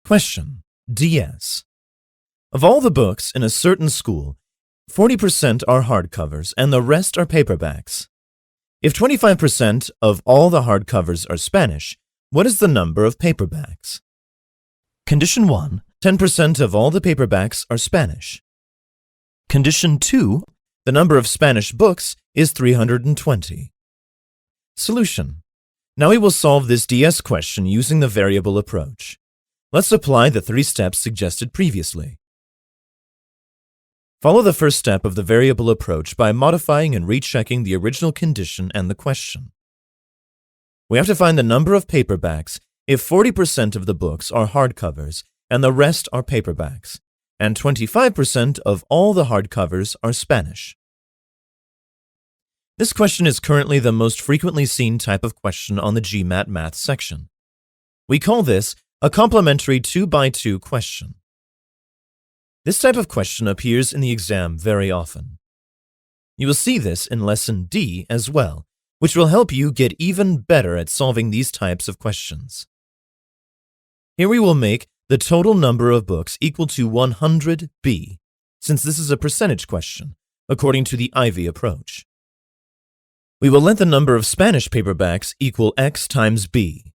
Question. DS. Of all the books in a certain school, 40% are hardcovers and the rest are paperbacks. If 25% of all the hardcovers are Spanish, what is the number of paperbacks? Condition 1. 10% of all the paperbacks are Spanish. Condition 2. The number of Spanish books is 320. Solution. Now we will solve this DS question using the variable approach. Let's apply the 3 steps suggested previously. Follow the first step of the variable approach by modifying and rechecking the original condition and the question. We have to find the number of paperbacks if 40% of the books are hardcovers and the rest are paperbacks, and 25% of all the hardcovers are Spanish. This question is currently the most frequently seen type of question on the GMAT math section. We call this a complementary 2x2 question. This type of question appears in the exam very often. You will see this in Lesson D as well, which will help you get even better at solving these types of questions. Here we will make the total number of books equal to 100b, since this is a percentage question, according to the Ivy approach. We will let the number of Spanish paperbacks equal x times b.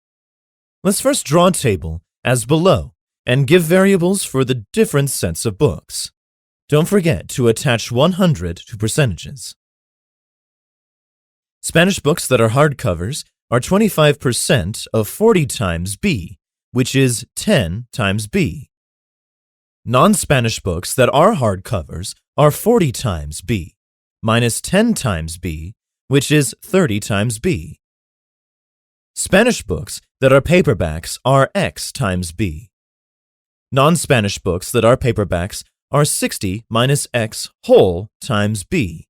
Let's first draw a table as below and give variables for the different sets of books. Don't forget to attach 100 to percentages. Spanish books that are hardcovers are 25% of 40 times b, which is 10 times b. Non-Spanish books that are hardcovers are 40 times b, minus 10 times b, which is 30 times b. Spanish books that are paperbacks are x times b. Non-Spanish books that are paperbacks are 60 minus x whole times b.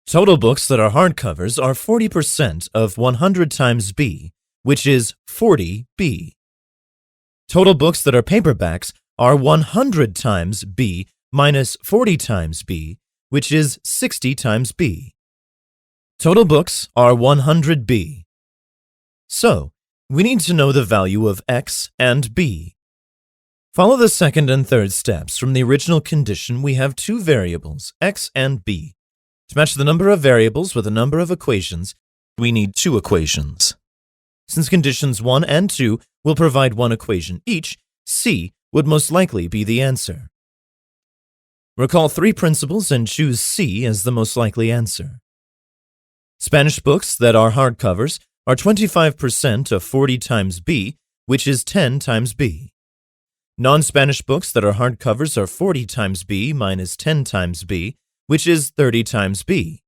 Total books that are hardcovers are 40% of 100 times b, which is 40b. Total books that are paperbacks are 100 times b minus 40 times b, which is 60 times b. Total books are 100b. So, we need to know the value of x and b. Follow the second and third steps. From the original condition, we have 2 variables, x and b. To match the number of variables with the number of equations, we need 2 equations. Since conditions 1 and 2 will provide 1 equation each, C would most likely be the answer. Recall 3 principles and choose C as the most likely answer. Spanish books that are hardcovers are 25% of 40 times b, which is 10 times b. Non-Spanish books that are hardcovers are 40 times b minus 10 times b, which is 30 times b.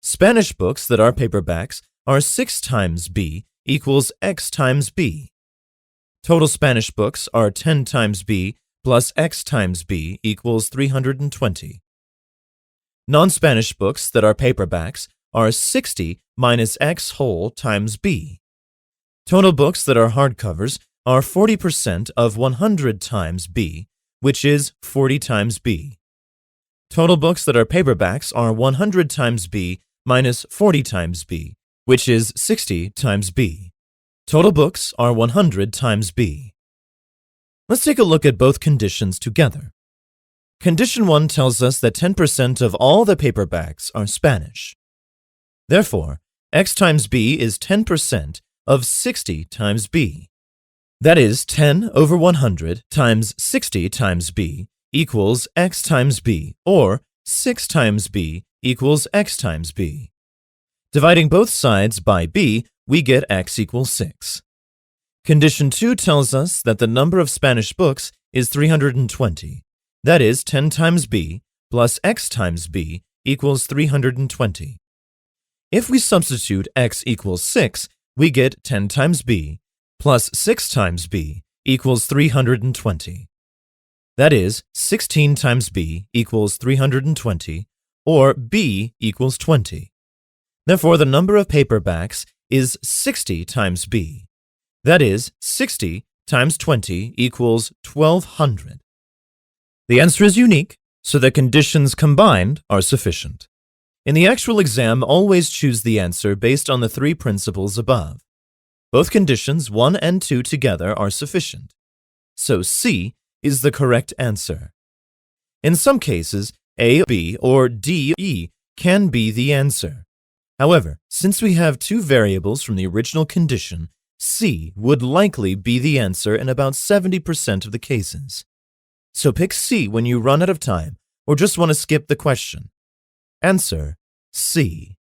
Spanish books that are paperbacks are 6 times b equals x times b. Total Spanish books are 10 times b plus x times b equals 320. Non-Spanish books that are paperbacks are 60 minus x whole times b. Total books that are hardcovers are 40% of 100 times b, which is 40 times b. Total books that are paperbacks are 100 times b minus 40 times b, which is 60 times b. Total books are 100 times b. Let's take a look at both conditions together. Condition 1 tells us that 10% of all the paperbacks are Spanish. Therefore, x times b is 10% of 60 times b. That is 10 over 100 times 60 times b equals x times b, or 6 times b equals x times b. Dividing both sides by b, we get x equals 6. Condition 2 tells us that the number of Spanish books is 320. That is 10 times b plus x times b equals 320. If we substitute x equals 6, we get 10 times b plus 6 times b equals 320. That is, 16 times b equals 320, or b equals 20. Therefore, the number of paperbacks is 60 times b. That is, 60 times 20 equals 1200. The answer is unique, so the conditions combined are sufficient. In the actual exam, always choose the answer based on the 3 principles above. Both conditions 1 and 2 together are sufficient. so C is the correct answer. In some cases, A, B, or D, E can be the answer. However, since we have two variables from the original condition, C would likely be the answer in about 70% of the cases. So pick C when you run out of time or just want to skip the question. Answer C.